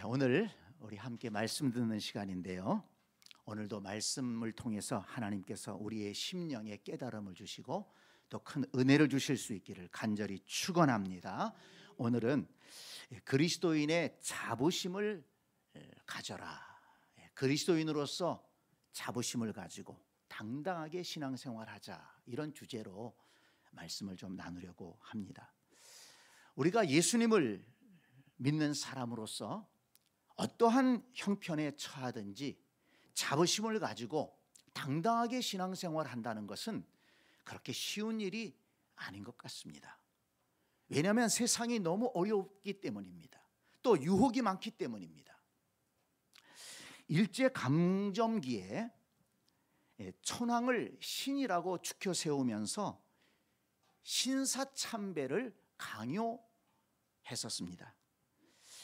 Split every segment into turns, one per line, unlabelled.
오늘 우리 함께 말씀 듣는 시간인데요. 오늘도 말씀을 통해서 하나님께서 우리의 심령에 깨달음을 주시고 또 큰 은혜를 주실 수 있기를 간절히 축원합니다. 오늘은 그리스도인의 자부심을 가져라. 그리스도인으로서 자부심을 가지고 당당하게 신앙생활하자, 이런 주제로 말씀을 좀 나누려고 합니다. 우리가 예수님을 믿는 사람으로서 어떠한 형편에 처하든지 자부심을 가지고 당당하게 신앙생활을 한다는 것은 그렇게 쉬운 일이 아닌 것 같습니다. 왜냐하면 세상이 너무 어렵기 때문입니다. 또 유혹이 많기 때문입니다. 일제강점기에 천황을 신이라고 추켜 세우면서 신사참배를 강요했었습니다.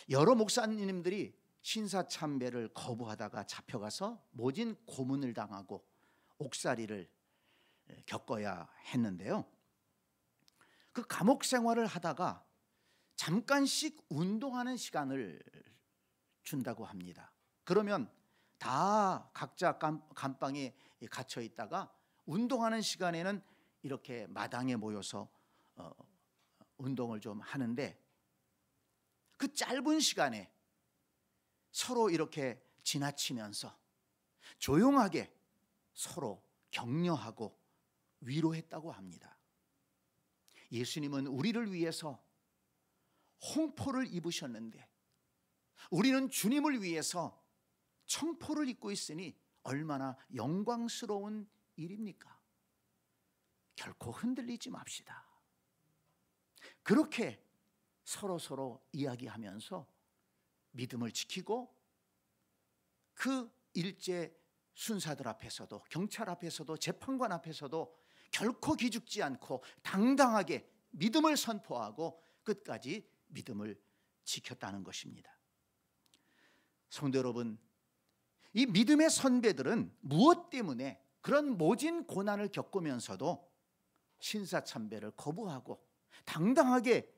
여러 목사님들이 신사참배를 거부하다가 잡혀가서 모진 고문을 당하고 옥살이를 겪어야 했는데요. 그 감옥 생활을 하다가 잠깐씩 운동하는 시간을 준다고 합니다. 그러면 다 각자 감방에 갇혀 있다가 운동하는 시간에는 이렇게 마당에 모여서 운동을 좀 하는데, 그 짧은 시간에 서로 이렇게 지나치면서 조용하게 서로 격려하고 위로했다고 합니다. 예수님은 우리를 위해서 홍포를 입으셨는데 우리는 주님을 위해서 청포를 입고 있으니 얼마나 영광스러운 일입니까? 결코 흔들리지 맙시다. 그렇게 서로 이야기하면서 믿음을 지키고 그 일제 순사들 앞에서도, 경찰 앞에서도, 재판관 앞에서도 결코 기죽지 않고 당당하게 믿음을 선포하고 끝까지 믿음을 지켰다는 것입니다. 성도 여러분, 이 믿음의 선배들은 무엇 때문에 그런 모진 고난을 겪으면서도 신사참배를 거부하고 당당하게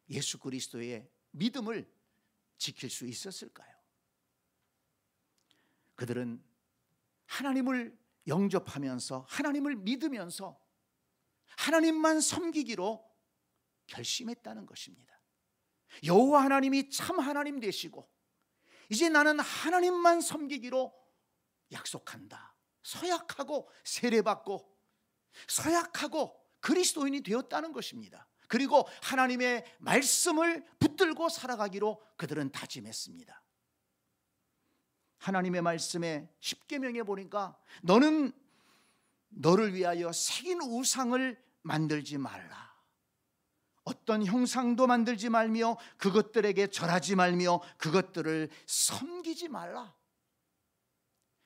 예수 그리스도의 믿음을 지킬 수 있었을까요? 그들은 하나님을 영접하면서 하나님을 믿으면서 하나님만 섬기기로 결심했다는 것입니다. 여호와 하나님이 참 하나님 되시고 이제 나는 하나님만 섬기기로 약속한다. 서약하고 세례받고 서약하고 그리스도인이 되었다는 것입니다. 그리고 하나님의 말씀을 붙들고 살아가기로 그들은 다짐했습니다. 하나님의 말씀에 십계명에 보니까 너는 너를 위하여 새긴 우상을 만들지 말라. 어떤 형상도 만들지 말며 그것들에게 절하지 말며 그것들을 섬기지 말라.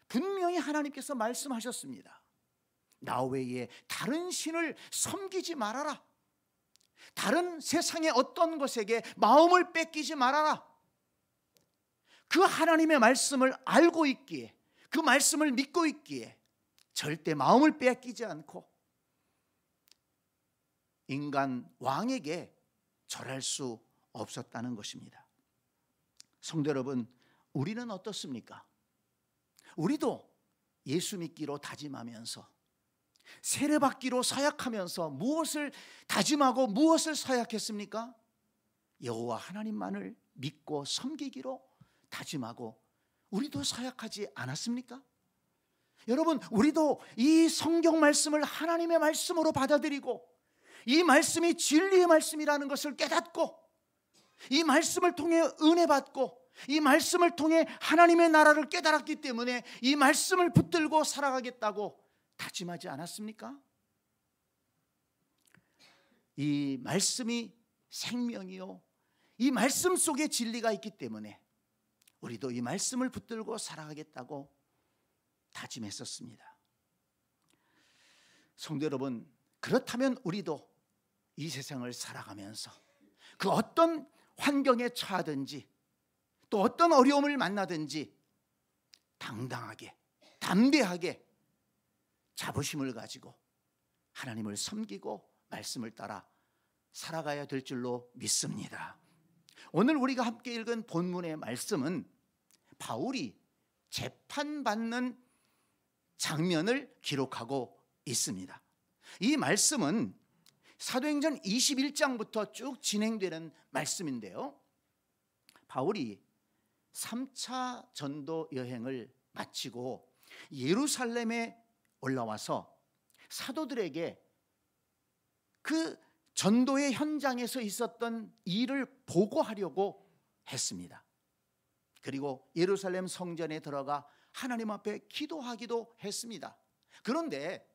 분명히 하나님께서 말씀하셨습니다. 나 외에 다른 신을 섬기지 말아라. 다른 세상의 어떤 것에게 마음을 뺏기지 말아라. 그 하나님의 말씀을 알고 있기에, 그 말씀을 믿고 있기에 절대 마음을 뺏기지 않고 인간 왕에게 절할 수 없었다는 것입니다. 성도 여러분, 우리는 어떻습니까? 우리도 예수 믿기로 다짐하면서 세례받기로 서약하면서 무엇을 다짐하고 무엇을 서약했습니까? 여호와 하나님만을 믿고 섬기기로 다짐하고 우리도 서약하지 않았습니까? 여러분, 우리도 이 성경 말씀을 하나님의 말씀으로 받아들이고 이 말씀이 진리의 말씀이라는 것을 깨닫고 이 말씀을 통해 은혜 받고 이 말씀을 통해 하나님의 나라를 깨달았기 때문에 이 말씀을 붙들고 살아가겠다고 다짐하지 않았습니까? 이 말씀이 생명이요, 이 말씀 속에 진리가 있기 때문에 우리도 이 말씀을 붙들고 살아가겠다고 다짐했었습니다. 성도 여러분, 그렇다면 우리도 이 세상을 살아가면서 그 어떤 환경에 처하든지 또 어떤 어려움을 만나든지 당당하게, 담대하게 자부심을 가지고 하나님을 섬기고 말씀을 따라 살아가야 될 줄로 믿습니다. 오늘 우리가 함께 읽은 본문의 말씀은 바울이 재판받는 장면을 기록하고 있습니다. 이 말씀은 사도행전 21장부터 쭉 진행되는 말씀인데요, 바울이 3차 전도 여행을 마치고 예루살렘에 올라와서 사도들에게 그 전도의 현장에서 있었던 일을 보고하려고 했습니다. 그리고 예루살렘 성전에 들어가 하나님 앞에 기도하기도 했습니다. 그런데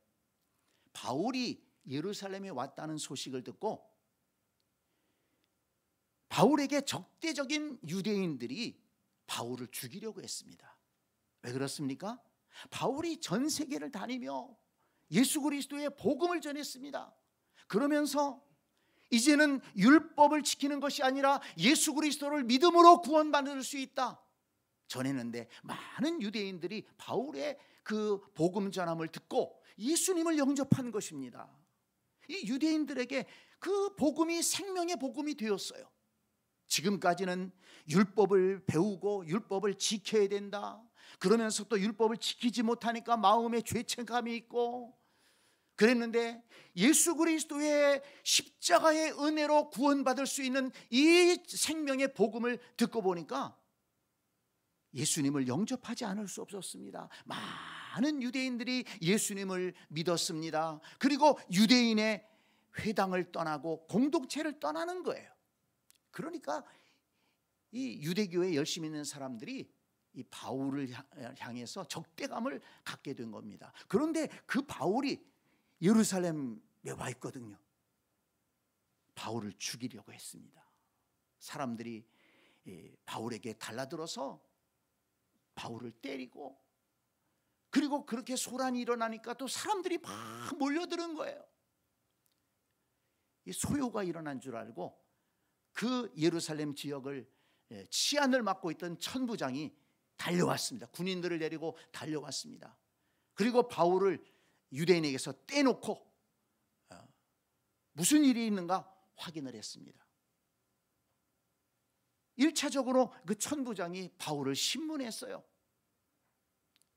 바울이 예루살렘에 왔다는 소식을 듣고 바울에게 적대적인 유대인들이 바울을 죽이려고 했습니다. 왜 그렇습니까? 바울이 전 세계를 다니며 예수 그리스도의 복음을 전했습니다. 그러면서 이제는 율법을 지키는 것이 아니라 예수 그리스도를 믿음으로 구원받을 수 있다 전했는데, 많은 유대인들이 바울의 그 복음 전함을 듣고 예수님을 영접한 것입니다. 이 유대인들에게 그 복음이 생명의 복음이 되었어요. 지금까지는 율법을 배우고 율법을 지켜야 된다, 그러면서 또 율법을 지키지 못하니까 마음에 죄책감이 있고 그랬는데, 예수 그리스도의 십자가의 은혜로 구원받을 수 있는 이 생명의 복음을 듣고 보니까 예수님을 영접하지 않을 수 없었습니다. 많은 유대인들이 예수님을 믿었습니다. 그리고 유대인의 회당을 떠나고 공동체를 떠나는 거예요. 그러니까 이 유대교에 열심히 있는 사람들이 이 바울을 향해서 적대감을 갖게 된 겁니다. 그런데 그 바울이 예루살렘에 와 있거든요. 바울을 죽이려고 했습니다. 사람들이 바울에게 달라들어서 바울을 때리고, 그리고 그렇게 소란이 일어나니까 또 사람들이 막 몰려드는 거예요. 이 소요가 일어난 줄 알고 그 예루살렘 지역을 치안을 맡고 있던 천부장이 달려왔습니다. 군인들을 데리고 달려왔습니다. 그리고 바울을 유대인에게서 떼놓고 무슨 일이 있는가 확인을 했습니다. 1차적으로 그 천부장이 바울을 신문했어요.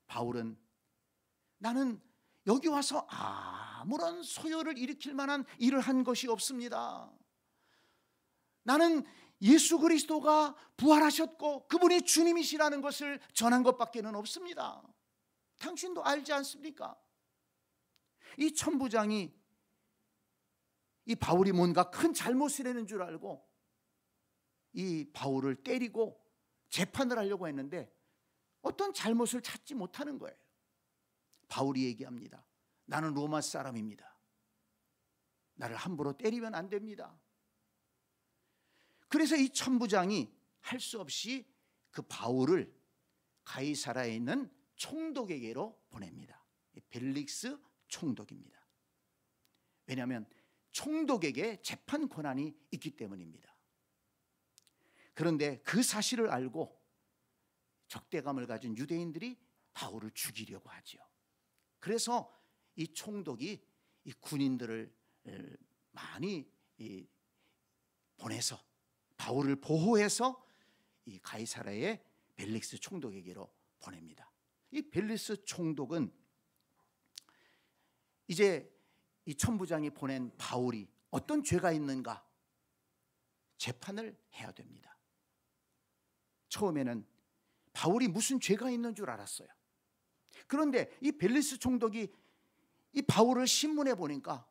바울은 나는 여기 와서 아무런 소요를 일으킬 만한 일을 한 것이 없습니다. 나는 예수 그리스도가 부활하셨고 그분이 주님이시라는 것을 전한 것밖에는 없습니다. 당신도 알지 않습니까? 이 천부장이 이 바울이 뭔가 큰 잘못을 했는 줄 알고 이 바울을 때리고 재판을 하려고 했는데 어떤 잘못을 찾지 못하는 거예요. 바울이 얘기합니다. 나는 로마 사람입니다. 나를 함부로 때리면 안 됩니다. 그래서 이 천부장이 할 수 없이 그 바울을 가이사라에 있는 총독에게로 보냅니다. 벨릭스 총독입니다. 왜냐하면 총독에게 재판 권한이 있기 때문입니다. 그런데 그 사실을 알고 적대감을 가진 유대인들이 바울을 죽이려고 하죠. 그래서 이 총독이 이 군인들을 많이 보내서 바울을 보호해서 이 가이사라의 벨릭스 총독에게로 보냅니다. 이 벨릭스 총독은 이제 이 천부장이 보낸 바울이 어떤 죄가 있는가 재판을 해야 됩니다. 처음에는 바울이 무슨 죄가 있는 줄 알았어요. 그런데 이 벨릭스 총독이 이 바울을 신문해 보니까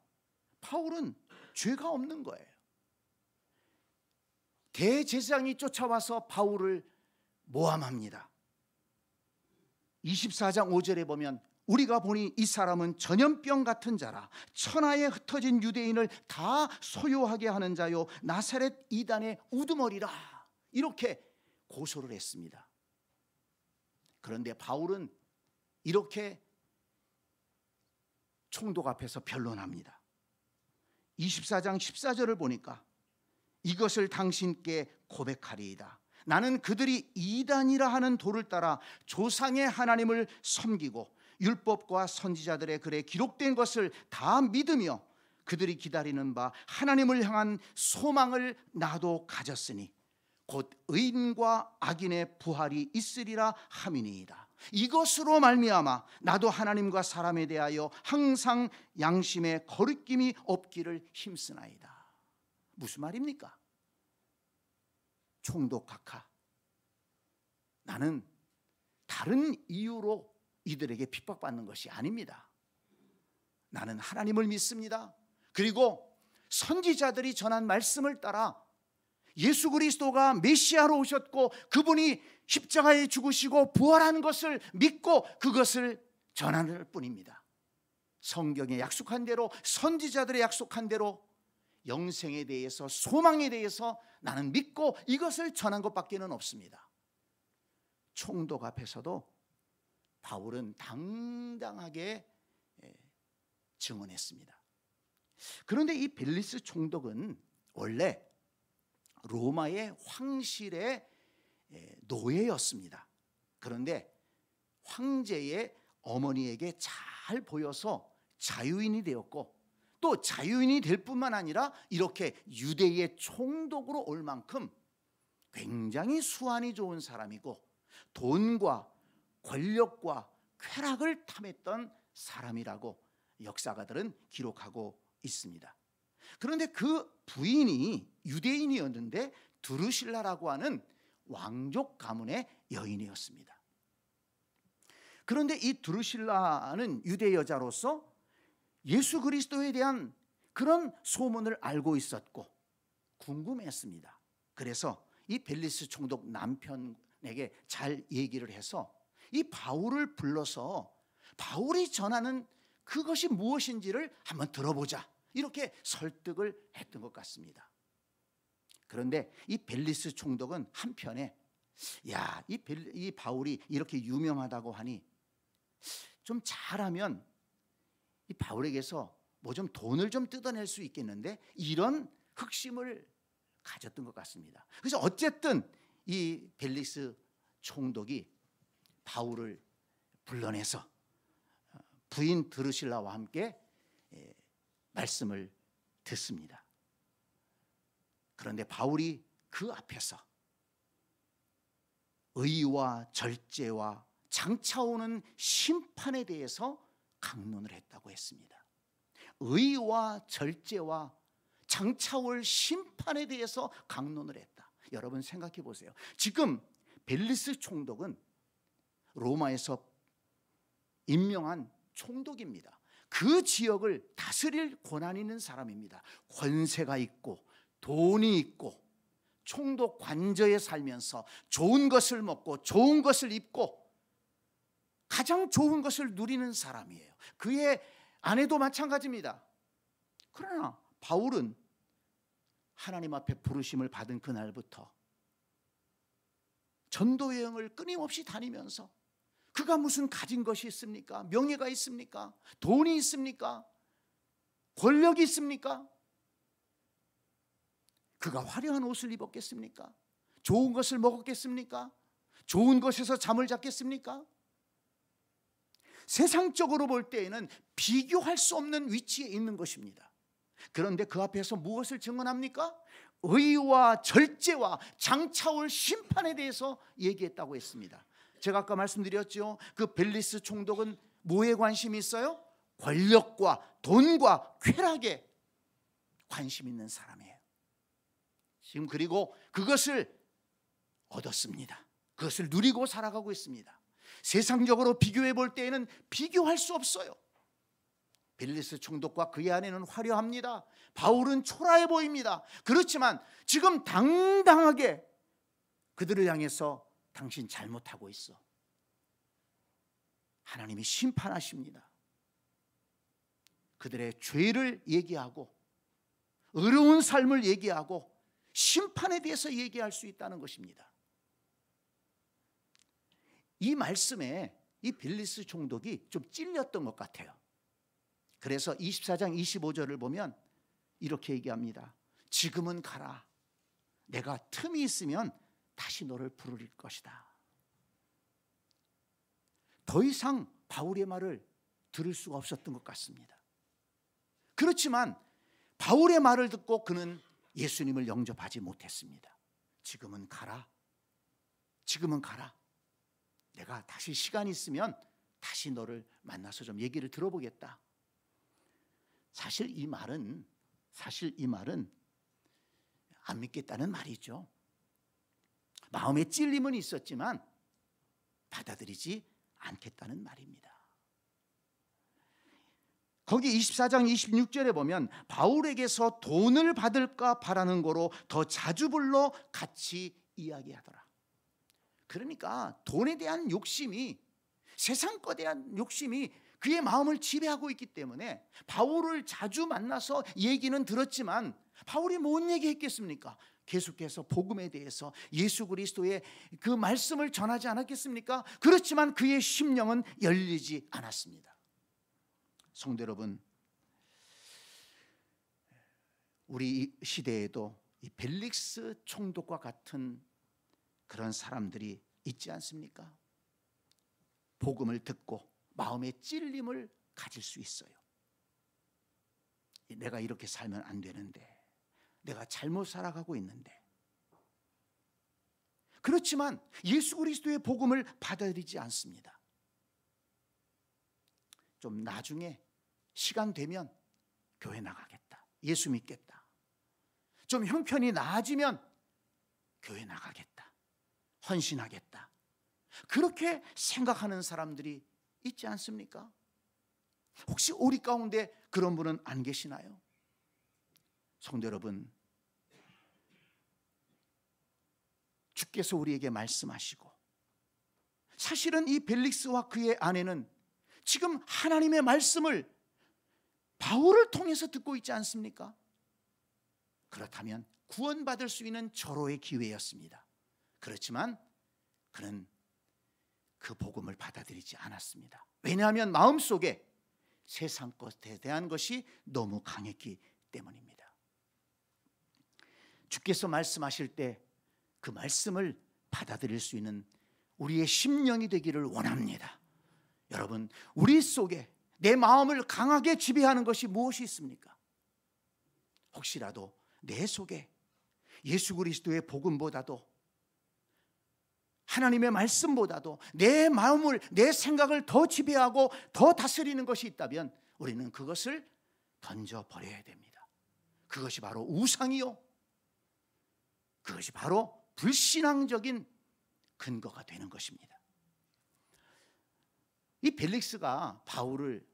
바울은 죄가 없는 거예요. 대제사장이 쫓아와서 바울을 모함합니다. 24장 5절에 보면 우리가 보니 이 사람은 전염병 같은 자라 천하에 흩어진 유대인을 다 소요하게 하는 자요 나사렛 이단의 우두머리라, 이렇게 고소를 했습니다. 그런데 바울은 이렇게 총독 앞에서 변론합니다. 24장 14절을 보니까 이것을 당신께 고백하리이다. 나는 그들이 이단이라 하는 도를 따라 조상의 하나님을 섬기고 율법과 선지자들의 글에 기록된 것을 다 믿으며 그들이 기다리는 바 하나님을 향한 소망을 나도 가졌으니 곧 의인과 악인의 부활이 있으리라 함이니이다. 이것으로 말미암아 나도 하나님과 사람에 대하여 항상 양심에 거리낌이 없기를 힘쓰나이다. 무슨 말입니까? 총독 각하, 나는 다른 이유로 이들에게 핍박받는 것이 아닙니다. 나는 하나님을 믿습니다. 그리고 선지자들이 전한 말씀을 따라 예수 그리스도가 메시아로 오셨고 그분이 십자가에 죽으시고 부활한 것을 믿고 그것을 전하는 뿐입니다. 성경에 약속한 대로, 선지자들의 약속한 대로 영생에 대해서, 소망에 대해서 나는 믿고 이것을 전한 것밖에는 없습니다. 총독 앞에서도 바울은 당당하게 증언했습니다. 그런데 이 벨리스 총독은 원래 로마의 황실의 노예였습니다. 그런데 황제의 어머니에게 잘 보여서 자유인이 되었고, 또 자유인이 될 뿐만 아니라 이렇게 유대의 총독으로 올 만큼 굉장히 수완이 좋은 사람이고 돈과 권력과 쾌락을 탐했던 사람이라고 역사가들은 기록하고 있습니다. 그런데 그 부인이 유대인이었는데 드루실라라고 하는 왕족 가문의 여인이었습니다. 그런데 이 드루실라는 유대 여자로서 예수 그리스도에 대한 그런 소문을 알고 있었고 궁금했습니다. 그래서 이 벨리스 총독 남편에게 잘 얘기를 해서 이 바울을 불러서 바울이 전하는 그것이 무엇인지를 한번 들어보자, 이렇게 설득을 했던 것 같습니다. 그런데 이 벨리스 총독은 한편에 이 바울이 이렇게 유명하다고 하니 좀 잘하면 이 바울에게서 뭐 좀 돈을 좀 뜯어낼 수 있겠는데, 이런 흑심을 가졌던 것 같습니다. 그래서 어쨌든 이 벨리스 총독이 바울을 불러내서 부인 드루실라와 함께 말씀을 듣습니다. 그런데 바울이 그 앞에서 의와 절제와 장차오는 심판에 대해서 강론을 했다고 했습니다. 의와 절제와 장차올 심판에 대해서 강론을 했다. 여러분 생각해 보세요. 지금 벨리스 총독은 로마에서 임명한 총독입니다. 그 지역을 다스릴 권한이 있는 사람입니다. 권세가 있고 돈이 있고 총독 관저에 살면서 좋은 것을 먹고 좋은 것을 입고 가장 좋은 것을 누리는 사람이에요. 그의 아내도 마찬가지입니다. 그러나 바울은 하나님 앞에 부르심을 받은 그날부터 전도 여행을 끊임없이 다니면서 그가 무슨 가진 것이 있습니까? 명예가 있습니까? 돈이 있습니까? 권력이 있습니까? 그가 화려한 옷을 입었겠습니까? 좋은 것을 먹었겠습니까? 좋은 곳에서 잠을 잤겠습니까? 세상적으로 볼 때에는 비교할 수 없는 위치에 있는 것입니다. 그런데 그 앞에서 무엇을 증언합니까? 의와 절제와 장차올 심판에 대해서 얘기했다고 했습니다. 제가 아까 말씀드렸죠. 그 벨리스 총독은 뭐에 관심이 있어요? 권력과 돈과 쾌락에 관심 있는 사람이에요. 지금 그리고 그것을 얻었습니다. 그것을 누리고 살아가고 있습니다. 세상적으로 비교해 볼 때에는 비교할 수 없어요. 벨리스 총독과 그의 아내는 화려합니다. 바울은 초라해 보입니다. 그렇지만 지금 당당하게 그들을 향해서 당신 잘못하고 있어, 하나님이 심판하십니다. 그들의 죄를 얘기하고 의로운 삶을 얘기하고 심판에 대해서 얘기할 수 있다는 것입니다. 이 말씀에 이 벨리스 총독이 좀 찔렸던 것 같아요. 그래서 24장 25절을 보면 이렇게 얘기합니다. 지금은 가라. 내가 틈이 있으면 다시 너를 부를 것이다. 더 이상 바울의 말을 들을 수가 없었던 것 같습니다. 그렇지만 바울의 말을 듣고 그는 예수님을 영접하지 못했습니다. 지금은 가라. 지금은 가라. 내가 다시 시간이 있으면 다시 너를 만나서 좀 얘기를 들어보겠다. 사실 이 말은 안 믿겠다는 말이죠. 마음에 찔림은 있었지만 받아들이지 않겠다는 말입니다. 거기 24장 26절에 보면 바울에게서 돈을 받을까 바라는 거로 더 자주 불러 같이 이야기하더라. 그러니까 돈에 대한 욕심이, 세상 것에 대한 욕심이 그의 마음을 지배하고 있기 때문에 바울을 자주 만나서 얘기는 들었지만 바울이 뭔 얘기했겠습니까? 계속해서 복음에 대해서 예수 그리스도의 그 말씀을 전하지 않았겠습니까? 그렇지만 그의 심령은 열리지 않았습니다. 성도 여러분, 우리 시대에도 이 벨릭스 총독과 같은 그런 사람들이 있지 않습니까? 복음을 듣고 마음의 찔림을 가질 수 있어요. 내가 이렇게 살면 안 되는데, 내가 잘못 살아가고 있는데. 그렇지만 예수 그리스도의 복음을 받아들이지 않습니다. 좀 나중에 시간 되면 교회 나가겠다, 예수 믿겠다. 좀 형편이 나아지면 교회 나가겠다, 헌신하겠다. 그렇게 생각하는 사람들이 있지 않습니까? 혹시 우리 가운데 그런 분은 안 계시나요? 성도 여러분, 주께서 우리에게 말씀하시고, 사실은 이 벨릭스와 그의 아내는 지금 하나님의 말씀을 바울을 통해서 듣고 있지 않습니까? 그렇다면 구원받을 수 있는 절호의 기회였습니다. 그렇지만 그는 그 복음을 받아들이지 않았습니다. 왜냐하면 마음속에 세상 것에 대한 것이 너무 강했기 때문입니다. 주께서 말씀하실 때 그 말씀을 받아들일 수 있는 우리의 심령이 되기를 원합니다. 여러분, 우리 속에 내 마음을 강하게 지배하는 것이 무엇이 있습니까? 혹시라도 내 속에 예수 그리스도의 복음보다도, 하나님의 말씀보다도 내 마음을, 내 생각을 더 지배하고 더 다스리는 것이 있다면 우리는 그것을 던져버려야 됩니다. 그것이 바로 우상이요, 그것이 바로 불신앙적인 근거가 되는 것입니다. 이 벨릭스가 바울을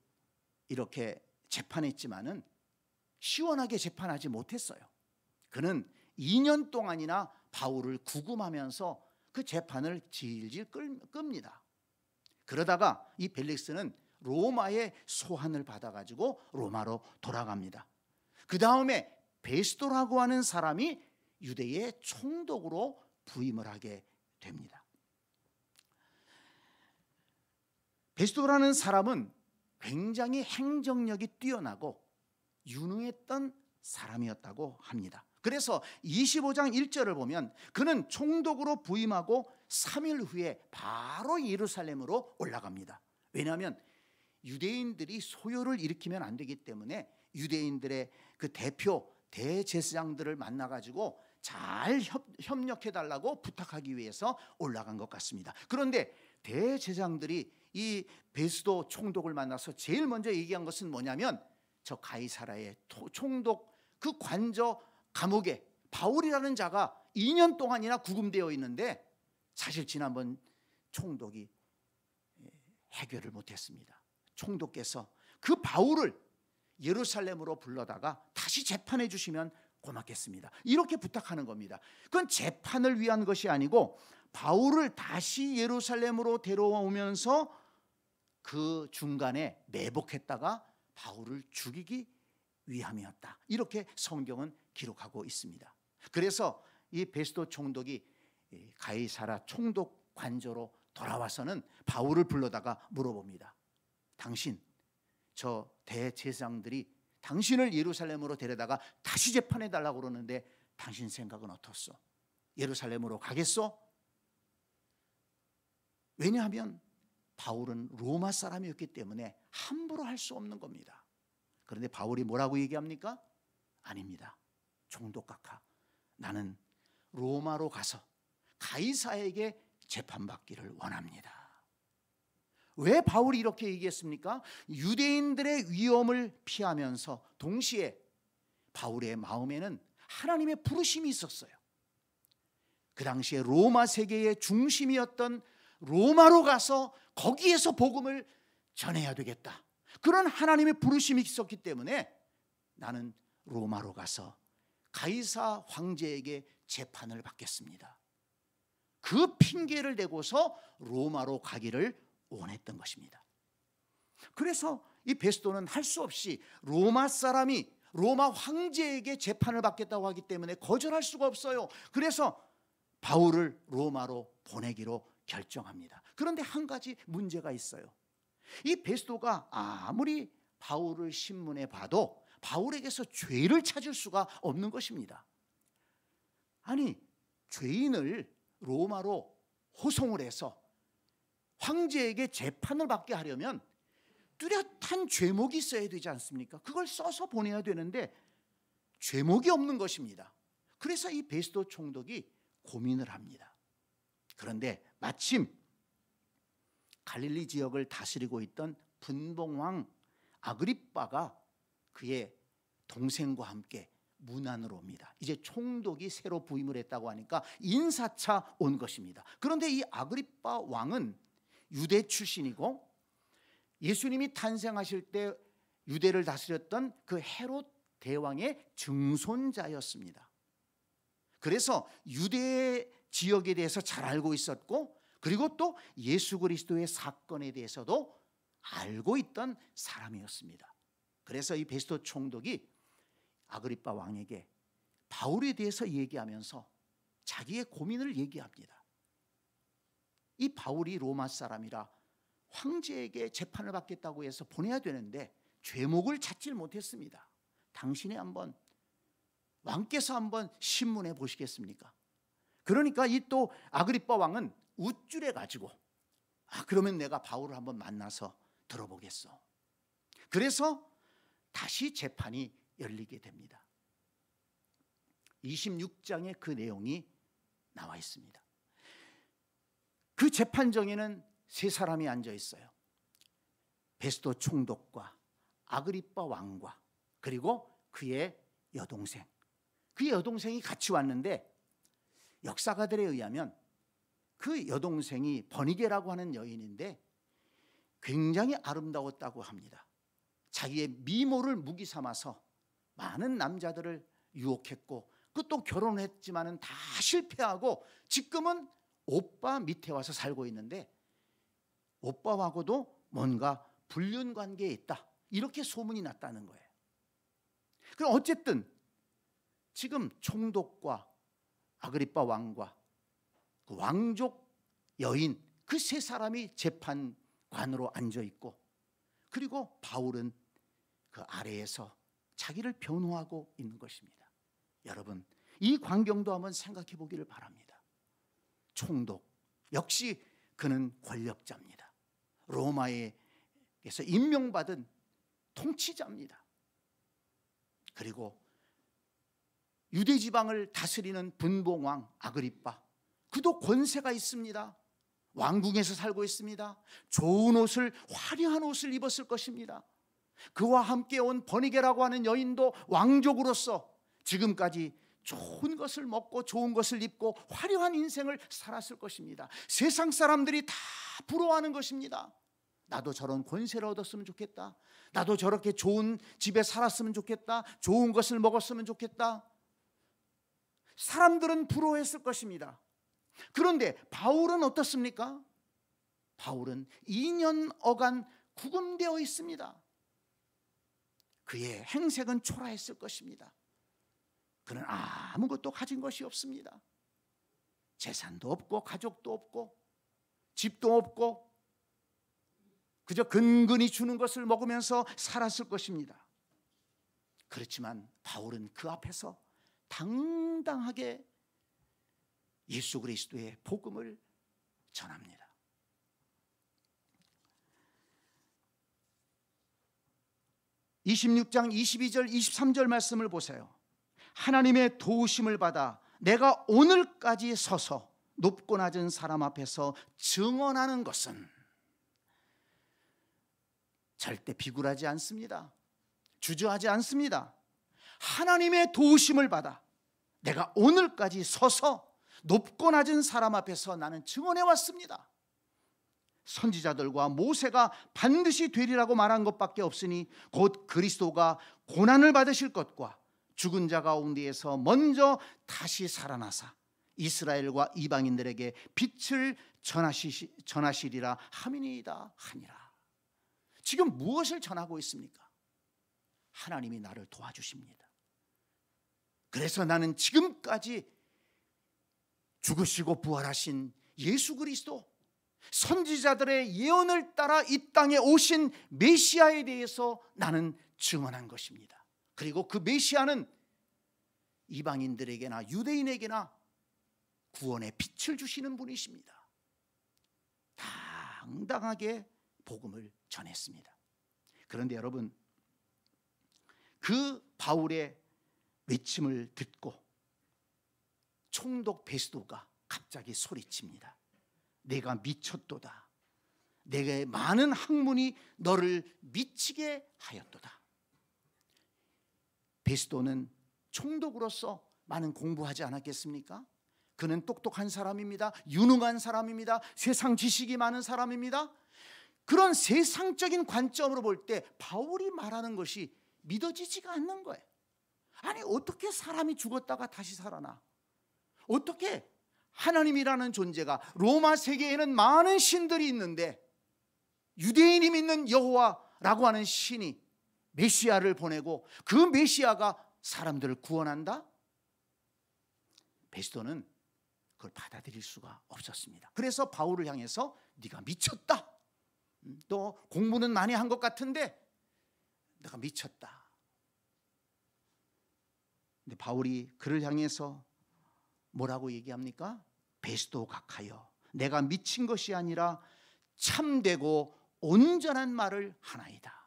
이렇게 재판했지만은 시원하게 재판하지 못했어요. 그는 2년 동안이나 바울을 구금하면서 그 재판을 질질 끕니다. 그러다가 이 벨릭스는 로마의 소환을 받아가지고 로마로 돌아갑니다. 그 다음에 베스도라고 하는 사람이 유대의 총독으로 부임을 하게 됩니다. 베스도라는 사람은 굉장히 행정력이 뛰어나고 유능했던 사람이었다고 합니다. 그래서 25장 1절을 보면 그는 총독으로 부임하고 3일 후에 바로 예루살렘으로 올라갑니다. 왜냐하면 유대인들이 소요를 일으키면 안 되기 때문에 유대인들의 그 대표 대제사장들을 만나가지고 잘 협력해달라고 부탁하기 위해서 올라간 것 같습니다. 그런데 대제사장들이 이 베스도 총독을 만나서 제일 먼저 얘기한 것은 뭐냐면, 저 가이사라의 총독 그 관저 감옥에 바울이라는 자가 2년 동안이나 구금되어 있는데 사실 지난번 총독이 해결을 못했습니다. 총독께서 그 바울을 예루살렘으로 불러다가 다시 재판해 주시면 고맙겠습니다, 이렇게 부탁하는 겁니다. 그건 재판을 위한 것이 아니고 바울을 다시 예루살렘으로 데려오면서 그 중간에 매복했다가 바울을 죽이기 위함이었다, 이렇게 성경은 기록하고 있습니다. 그래서 이 베스도 총독이 가이사라 총독 관저로 돌아와서는 바울을 불러다가 물어봅니다. 당신, 저 대제사장들이 당신을 예루살렘으로 데려다가 다시 재판해 달라고 그러는데 당신 생각은 어떻소? 예루살렘으로 가겠소? 왜냐하면 바울은 로마 사람이었기 때문에 함부로 할 수 없는 겁니다. 그런데 바울이 뭐라고 얘기합니까? 아닙니다, 총독 각하, 나는 로마로 가서 가이사에게 재판받기를 원합니다. 왜 바울이 이렇게 얘기했습니까? 유대인들의 위험을 피하면서 동시에 바울의 마음에는 하나님의 부르심이 있었어요. 그 당시에 로마 세계의 중심이었던 로마로 가서 거기에서 복음을 전해야 되겠다. 그런 하나님의 부르심이 있었기 때문에 나는 로마로 가서 가이사 황제에게 재판을 받겠습니다. 그 핑계를 대고서 로마로 가기를 원했던 것입니다. 그래서 이 베스도는 할 수 없이 로마 사람이 로마 황제에게 재판을 받겠다고 하기 때문에 거절할 수가 없어요. 그래서 바울을 로마로 보내기로 결정합니다. 그런데 한 가지 문제가 있어요. 이 베스도가 아무리 바울을 신문해 봐도 바울에게서 죄를 찾을 수가 없는 것입니다. 아니, 죄인을 로마로 호송을 해서 황제에게 재판을 받게 하려면 뚜렷한 죄목이 있어야 되지 않습니까? 그걸 써서 보내야 되는데 죄목이 없는 것입니다. 그래서 이 베스도 총독이 고민을 합니다. 그런데 마침 갈릴리 지역을 다스리고 있던 분봉왕 아그리빠가 그의 동생과 함께 문안으로 옵니다. 이제 총독이 새로 부임을 했다고 하니까 인사차 온 것입니다. 그런데 이 아그리빠 왕은 유대 출신이고 예수님이 탄생하실 때 유대를 다스렸던 그 헤롯 대왕의 증손자였습니다. 그래서 유대 지역에 대해서 잘 알고 있었고, 그리고 또 예수 그리스도의 사건에 대해서도 알고 있던 사람이었습니다. 그래서 이 베스도 총독이 아그리빠 왕에게 바울에 대해서 얘기하면서 자기의 고민을 얘기합니다. 이 바울이 로마 사람이라 황제에게 재판을 받겠다고 해서 보내야 되는데 죄목을 찾질 못했습니다. 당신이 한번 왕께서 한번 신문해 보시겠습니까? 그러니까 이 또 아그리빠 왕은 우쭐해 가지고 그러면 내가 바울을 한번 만나서 들어보겠어. 그래서 다시 재판이 열리게 됩니다. 26장에 그 내용이 나와 있습니다. 그 재판정에는 세 사람이 앉아 있어요. 베스도 총독과 아그리빠 왕과 그리고 그의 여동생. 그의 여동생이 같이 왔는데 역사가들에 의하면 그 여동생이 버니게라고 하는 여인인데 굉장히 아름다웠다고 합니다. 자기의 미모를 무기 삼아서 많은 남자들을 유혹했고 또 결혼했지만은 다 실패하고 지금은 오빠 밑에 와서 살고 있는데 오빠하고도 뭔가 불륜 관계에 있다, 이렇게 소문이 났다는 거예요. 그럼 어쨌든 지금 총독과 아그리빠 왕과 그 왕족 여인 그 세 사람이 재판관으로 앉아 있고, 그리고 바울은 그 아래에서 자기를 변호하고 있는 것입니다. 여러분, 이 광경도 한번 생각해 보기를 바랍니다. 총독 역시 그는 권력자입니다. 로마에서 임명받은 통치자입니다. 그리고 유대 지방을 다스리는 분봉왕 아그리빠, 그도 권세가 있습니다. 왕궁에서 살고 있습니다. 좋은 옷을, 화려한 옷을 입었을 것입니다. 그와 함께 온 버니게라고 하는 여인도 왕족으로서 지금까지 좋은 것을 먹고 좋은 것을 입고 화려한 인생을 살았을 것입니다. 세상 사람들이 다 부러워하는 것입니다. 나도 저런 권세를 얻었으면 좋겠다. 나도 저렇게 좋은 집에 살았으면 좋겠다. 좋은 것을 먹었으면 좋겠다. 사람들은 부러워했을 것입니다. 그런데 바울은 어떻습니까? 바울은 2년 어간 구금되어 있습니다. 그의 행색은 초라했을 것입니다. 그는 아무것도 가진 것이 없습니다. 재산도 없고 가족도 없고 집도 없고 그저 근근히 주는 것을 먹으면서 살았을 것입니다. 그렇지만 바울은 그 앞에서 당당하게 예수 그리스도의 복음을 전합니다. (26장 22절 23절) 말씀을 보세요. 하나님의 도우심을 받아 내가 오늘까지 서서 높고 낮은 사람 앞에서 증언하는 것은 절대 비굴하지 않습니다. 주저하지 않습니다. 하나님의 도우심을 받아 내가 오늘까지 서서 높고 낮은 사람 앞에서 나는 증언해 왔습니다. 선지자들과 모세가 반드시 되리라고 말한 것밖에 없으니 곧 그리스도가 고난을 받으실 것과 죽은 자 가운데에서 먼저 다시 살아나사 이스라엘과 이방인들에게 빛을 전하시리라 함이니이다 하니라. 지금 무엇을 전하고 있습니까? 하나님이 나를 도와주십니다. 그래서 나는 지금까지 죽으시고 부활하신 예수 그리스도, 선지자들의 예언을 따라 이 땅에 오신 메시아에 대해서 나는 증언한 것입니다. 그리고 그 메시아는 이방인들에게나 유대인에게나 구원의 빛을 주시는 분이십니다. 당당하게 복음을 전했습니다. 그런데 여러분, 그 바울의 외침을 듣고 총독 베스도가 갑자기 소리칩니다. 내가 미쳤도다. 내게 많은 학문이 너를 미치게 하였도다. 베스도는 총독으로서 많은 공부하지 않았겠습니까? 그는 똑똑한 사람입니다. 유능한 사람입니다. 세상 지식이 많은 사람입니다. 그런 세상적인 관점으로 볼 때 바울이 말하는 것이 믿어지지가 않는 거예요. 아니, 어떻게 사람이 죽었다가 다시 살아나? 어떻게 하나님이라는 존재가, 로마 세계에는 많은 신들이 있는데 유대인이 믿는 여호와라고 하는 신이 메시아를 보내고 그 메시아가 사람들을 구원한다? 베스도는 그걸 받아들일 수가 없었습니다. 그래서 바울을 향해서 네가 미쳤다. 또 공부는 많이 한 것 같은데 내가 미쳤다. 근데 바울이 그를 향해서 뭐라고 얘기합니까? 베스도 각하여 내가 미친 것이 아니라 참되고 온전한 말을 하나이다.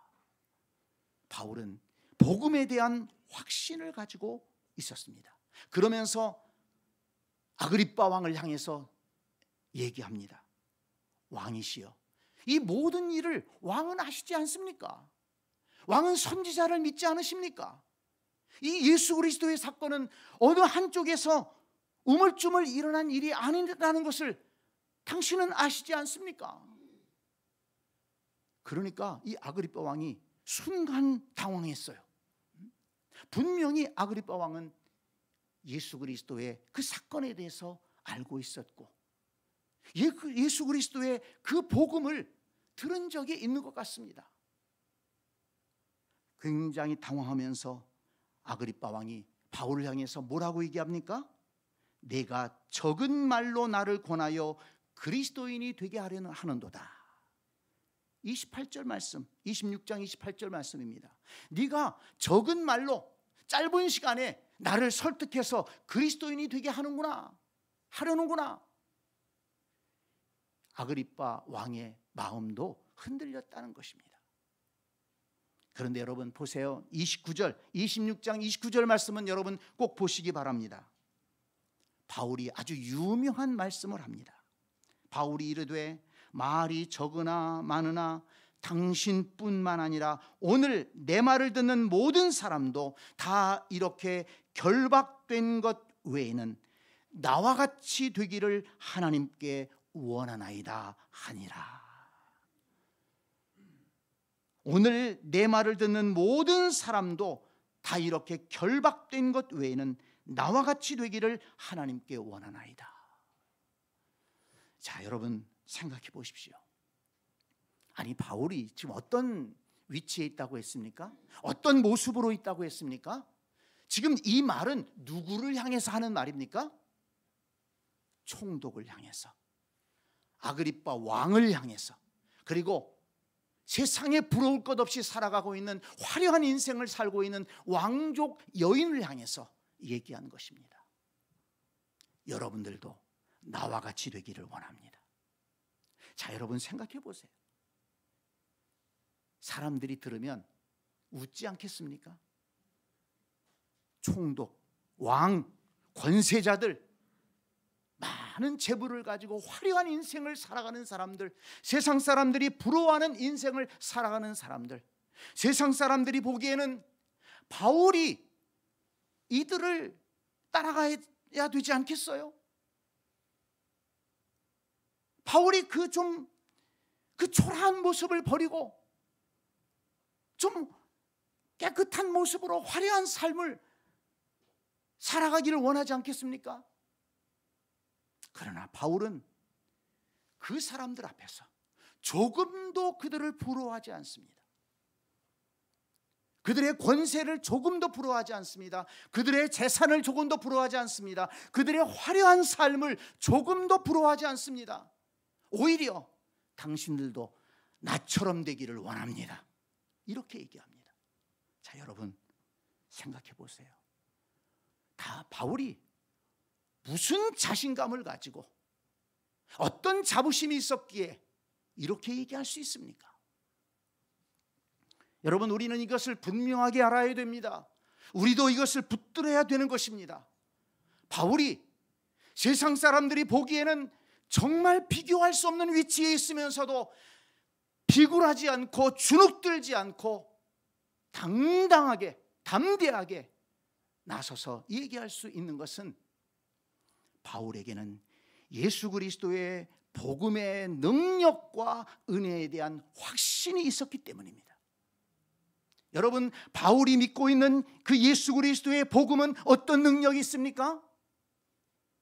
바울은 복음에 대한 확신을 가지고 있었습니다. 그러면서 아그리빠 왕을 향해서 얘기합니다. 왕이시여, 이 모든 일을 왕은 아시지 않습니까? 왕은 선지자를 믿지 않으십니까? 이 예수 그리스도의 사건은 어느 한쪽에서 우물쭈물 일어난 일이 아니라는 것을 당신은 아시지 않습니까? 그러니까 이 아그리빠 왕이 순간 당황했어요. 분명히 아그리빠 왕은 예수 그리스도의 그 사건에 대해서 알고 있었고 예수 그리스도의 그 복음을 들은 적이 있는 것 같습니다. 굉장히 당황하면서 아그리빠 왕이 바울을 향해서 뭐라고 얘기합니까? 내가 적은 말로 나를 권하여 그리스도인이 되게 하려는 하는도다. 28절 말씀, 26장 28절 말씀입니다. 네가 적은 말로 짧은 시간에 나를 설득해서 그리스도인이 되게 하려는구나. 아그리빠 왕의 마음도 흔들렸다는 것입니다. 그런데 여러분 보세요. 26장 29절 말씀은 여러분 꼭 보시기 바랍니다. 바울이 아주 유명한 말씀을 합니다. 바울이 이르되 말이 적으나 많으나 당신뿐만 아니라 오늘 내 말을 듣는 모든 사람도 다 이렇게 결박된 것 외에는 나와 같이 되기를 하나님께 원하나이다 하니라. 오늘 내 말을 듣는 모든 사람도 다 이렇게 결박된 것 외에는 나와 같이 되기를 하나님께 원하나이다. 자, 여러분 생각해 보십시오. 아니, 바울이 지금 어떤 위치에 있다고 했습니까? 어떤 모습으로 있다고 했습니까? 지금 이 말은 누구를 향해서 하는 말입니까? 총독을 향해서, 아그리빠 왕을 향해서, 그리고 세상에 부러울 것 없이 살아가고 있는 화려한 인생을 살고 있는 왕족 여인을 향해서 얘기한 것입니다. 여러분들도 나와 같이 되기를 원합니다. 자, 여러분 생각해 보세요. 사람들이 들으면 웃지 않겠습니까? 총독, 왕, 권세자들, 많은 재물을 가지고 화려한 인생을 살아가는 사람들, 세상 사람들이 부러워하는 인생을 살아가는 사람들, 세상 사람들이 보기에는 바울이 이들을 따라가야 되지 않겠어요? 바울이 그 초라한 모습을 버리고 좀 깨끗한 모습으로 화려한 삶을 살아가기를 원하지 않겠습니까? 그러나 바울은 그 사람들 앞에서 조금도 그들을 부러워하지 않습니다. 그들의 권세를 조금도 부러워하지 않습니다. 그들의 재산을 조금도 부러워하지 않습니다. 그들의 화려한 삶을 조금도 부러워하지 않습니다. 오히려 당신들도 나처럼 되기를 원합니다. 이렇게 얘기합니다. 자, 여러분 생각해 보세요. 다 바울이 무슨 자신감을 가지고 어떤 자부심이 있었기에 이렇게 얘기할 수 있습니까? 여러분, 우리는 이것을 분명하게 알아야 됩니다. 우리도 이것을 붙들어야 되는 것입니다. 바울이 세상 사람들이 보기에는 정말 비교할 수 없는 위치에 있으면서도 비굴하지 않고 주눅들지 않고 당당하게, 담대하게 나서서 얘기할 수 있는 것은 바울에게는 예수 그리스도의 복음의 능력과 은혜에 대한 확신이 있었기 때문입니다. 여러분, 바울이 믿고 있는 그 예수 그리스도의 복음은 어떤 능력이 있습니까?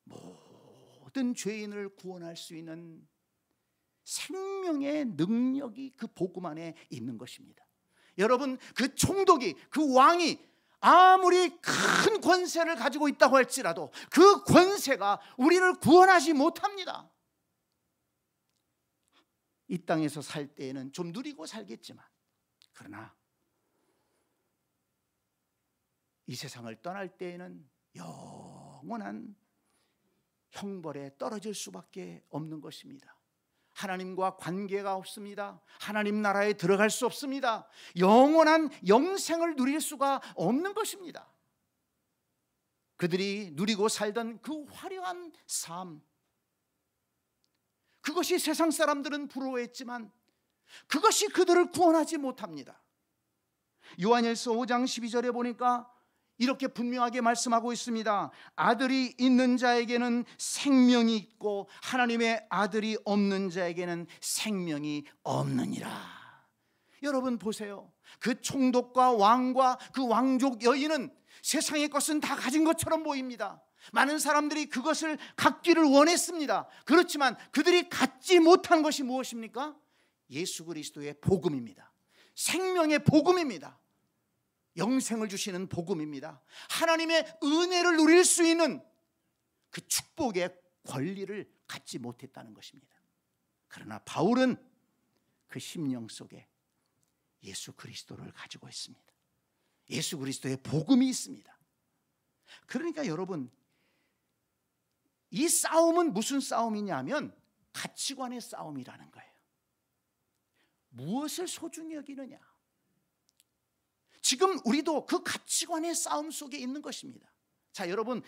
모든 죄인을 구원할 수 있는 생명의 능력이 그 복음 안에 있는 것입니다. 여러분, 그 총독이, 그 왕이 아무리 큰 권세를 가지고 있다고 할지라도 그 권세가 우리를 구원하지 못합니다. 이 땅에서 살 때에는 좀 누리고 살겠지만, 그러나 이 세상을 떠날 때에는 영원한 형벌에 떨어질 수밖에 없는 것입니다. 하나님과 관계가 없습니다. 하나님 나라에 들어갈 수 없습니다. 영원한 영생을 누릴 수가 없는 것입니다. 그들이 누리고 살던 그 화려한 삶, 그것이 세상 사람들은 부러워했지만 그것이 그들을 구원하지 못합니다. 요한일서 5장 12절에 보니까 이렇게 분명하게 말씀하고 있습니다. 아들이 있는 자에게는 생명이 있고 하나님의 아들이 없는 자에게는 생명이 없느니라. 여러분 보세요. 그 총독과 왕과 그 왕족 여인은 세상의 것은 다 가진 것처럼 보입니다. 많은 사람들이 그것을 갖기를 원했습니다. 그렇지만 그들이 갖지 못한 것이 무엇입니까? 예수 그리스도의 복음입니다. 생명의 복음입니다. 영생을 주시는 복음입니다. 하나님의 은혜를 누릴 수 있는 그 축복의 권리를 갖지 못했다는 것입니다. 그러나 바울은 그 심령 속에 예수 그리스도를 가지고 있습니다. 예수 그리스도의 복음이 있습니다. 그러니까 여러분, 이 싸움은 무슨 싸움이냐면 가치관의 싸움이라는 거예요. 무엇을 소중히 여기느냐. 지금 우리도 그 가치관의 싸움 속에 있는 것입니다. 자, 여러분,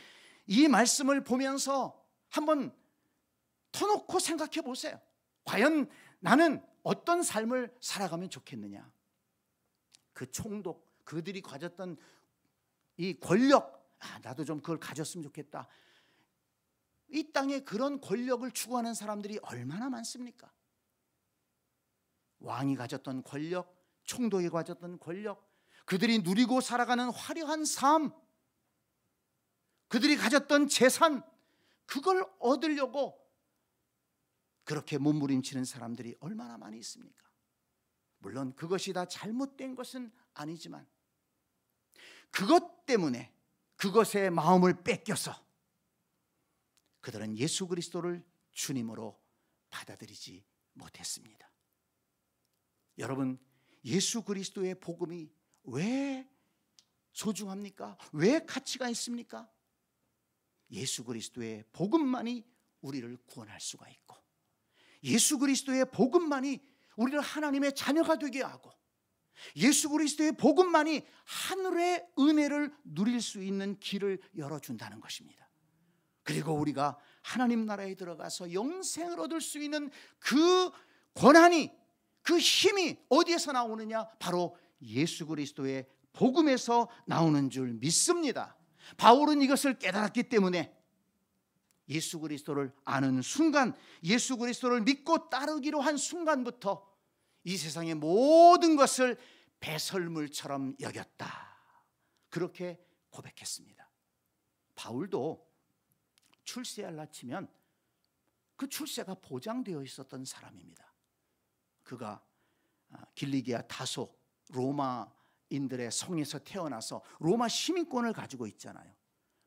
이 말씀을 보면서 한번 터놓고 생각해 보세요. 과연 나는 어떤 삶을 살아가면 좋겠느냐. 그 총독, 그들이 가졌던 이 권력, 나도 좀 그걸 가졌으면 좋겠다. 이 땅에 그런 권력을 추구하는 사람들이 얼마나 많습니까? 왕이 가졌던 권력, 총독이 가졌던 권력, 그들이 누리고 살아가는 화려한 삶, 그들이 가졌던 재산, 그걸 얻으려고 그렇게 몸부림치는 사람들이 얼마나 많이 있습니까? 물론 그것이 다 잘못된 것은 아니지만 그것 때문에 그것의 마음을 뺏겨서 그들은 예수 그리스도를 주님으로 받아들이지 못했습니다. 여러분, 예수 그리스도의 복음이 왜 소중합니까? 왜 가치가 있습니까? 예수 그리스도의 복음만이 우리를 구원할 수가 있고, 예수 그리스도의 복음만이 우리를 하나님의 자녀가 되게 하고, 예수 그리스도의 복음만이 하늘의 은혜를 누릴 수 있는 길을 열어준다는 것입니다. 그리고 우리가 하나님 나라에 들어가서 영생을 얻을 수 있는 그 권한이, 그 힘이 어디에서 나오느냐? 바로 예수 그리스도의 복음에서 나오는 줄 믿습니다. 바울은 이것을 깨달았기 때문에 예수 그리스도를 아는 순간, 예수 그리스도를 믿고 따르기로 한 순간부터 이 세상의 모든 것을 배설물처럼 여겼다, 그렇게 고백했습니다. 바울도 출세할 낳치면 그 출세가 보장되어 있었던 사람입니다. 그가 길리기아 다소 로마인들의 성에서 태어나서 로마 시민권을 가지고 있잖아요.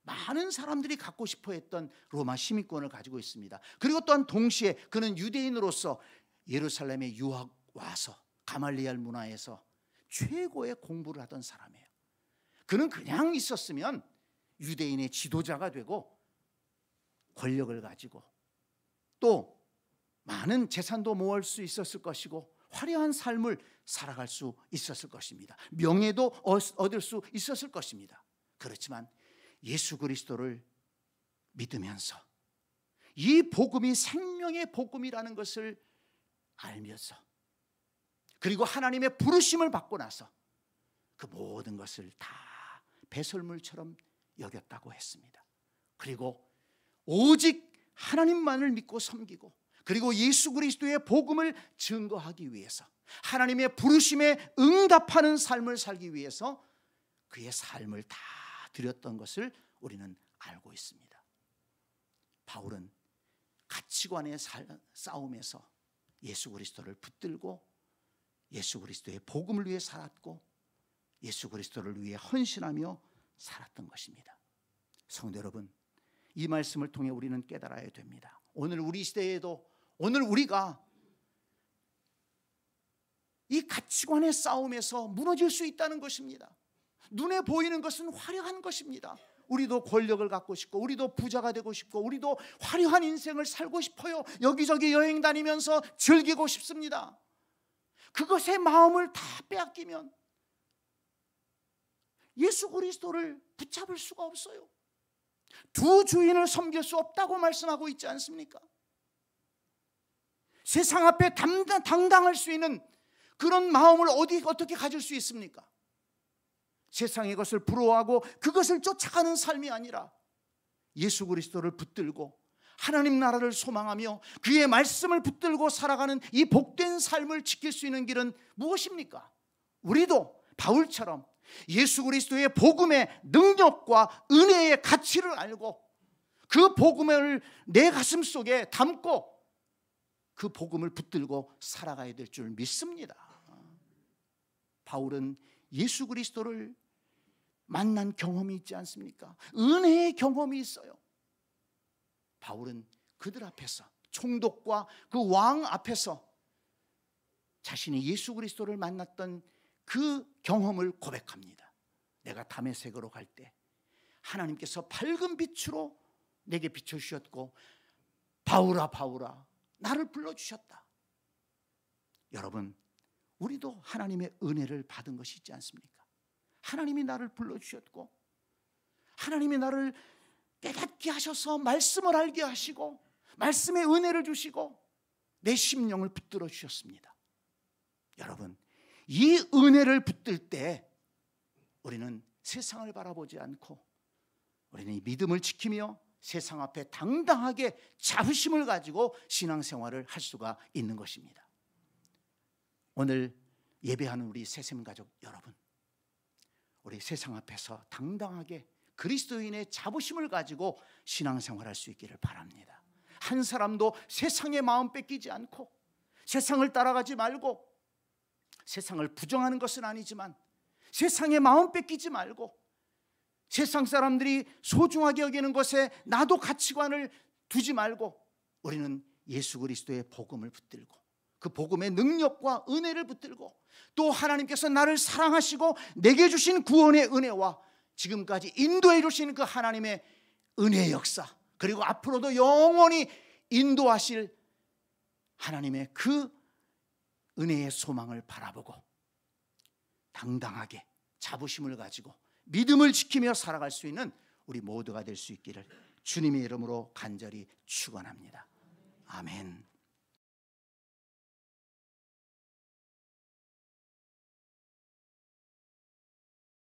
많은 사람들이 갖고 싶어 했던 로마 시민권을 가지고 있습니다. 그리고 또한 동시에 그는 유대인으로서 예루살렘에 유학 와서 가말리엘 문화에서 최고의 공부를 하던 사람이에요. 그는 그냥 있었으면 유대인의 지도자가 되고 권력을 가지고 또 많은 재산도 모을 수 있었을 것이고 화려한 삶을 살아갈 수 있었을 것입니다. 명예도 얻을 수 있었을 것입니다. 그렇지만 예수 그리스도를 믿으면서 이 복음이 생명의 복음이라는 것을 알면서, 그리고 하나님의 부르심을 받고 나서 그 모든 것을 다 배설물처럼 여겼다고 했습니다. 그리고 오직 하나님만을 믿고 섬기고, 그리고 예수 그리스도의 복음을 증거하기 위해서, 하나님의 부르심에 응답하는 삶을 살기 위해서 그의 삶을 다 드렸던 것을 우리는 알고 있습니다. 바울은 가치관의 싸움에서 예수 그리스도를 붙들고 예수 그리스도의 복음을 위해 살았고 예수 그리스도를 위해 헌신하며 살았던 것입니다. 성도 여러분, 이 말씀을 통해 우리는 깨달아야 됩니다. 오늘 우리 시대에도, 오늘 우리가 이 가치관의 싸움에서 무너질 수 있다는 것입니다. 눈에 보이는 것은 화려한 것입니다. 우리도 권력을 갖고 싶고, 우리도 부자가 되고 싶고, 우리도 화려한 인생을 살고 싶어요. 여기저기 여행 다니면서 즐기고 싶습니다. 그것의 마음을 다 빼앗기면 예수 그리스도를 붙잡을 수가 없어요. 두 주인을 섬길 수 없다고 말씀하고 있지 않습니까? 세상 앞에 당당할 수 있는 그런 마음을 어떻게 가질 수 있습니까? 세상의 것을 부러워하고 그것을 쫓아가는 삶이 아니라 예수 그리스도를 붙들고 하나님 나라를 소망하며 그의 말씀을 붙들고 살아가는 이 복된 삶을 지킬 수 있는 길은 무엇입니까? 우리도 바울처럼 예수 그리스도의 복음의 능력과 은혜의 가치를 알고 그 복음을 내 가슴 속에 담고 그 복음을 붙들고 살아가야 될 줄 믿습니다. 바울은 예수 그리스도를 만난 경험이 있지 않습니까? 은혜의 경험이 있어요. 바울은 그들 앞에서, 총독과 그 왕 앞에서 자신이 예수 그리스도를 만났던 그 경험을 고백합니다. 내가 다메섹으로 갈 때 하나님께서 밝은 빛으로 내게 비춰주셨고 바울아 바울아 나를 불러주셨다. 여러분, 우리도 하나님의 은혜를 받은 것이 있지 않습니까? 하나님이 나를 불러주셨고 하나님이 나를 깨닫게 하셔서 말씀을 알게 하시고 말씀의 은혜를 주시고 내 심령을 붙들어 주셨습니다. 여러분, 이 은혜를 붙들 때 우리는 세상을 바라보지 않고 우리는 이 믿음을 지키며 세상 앞에 당당하게 자부심을 가지고 신앙생활을 할 수가 있는 것입니다. 오늘 예배하는 우리 새샘 가족 여러분, 우리 세상 앞에서 당당하게 그리스도인의 자부심을 가지고 신앙생활할 수 있기를 바랍니다. 한 사람도 세상의 마음 뺏기지 않고 세상을 따라가지 말고, 세상을 부정하는 것은 아니지만 세상의 마음 뺏기지 말고 세상 사람들이 소중하게 여기는 것에 나도 가치관을 두지 말고 우리는 예수 그리스도의 복음을 붙들고 그 복음의 능력과 은혜를 붙들고 또 하나님께서 나를 사랑하시고 내게 주신 구원의 은혜와 지금까지 인도해 주신 그 하나님의 은혜의 역사, 그리고 앞으로도 영원히 인도하실 하나님의 그 은혜의 소망을 바라보고 당당하게 자부심을 가지고 믿음을 지키며 살아갈 수 있는 우리 모두가 될 수 있기를 주님의 이름으로 간절히 축원합니다. 아멘.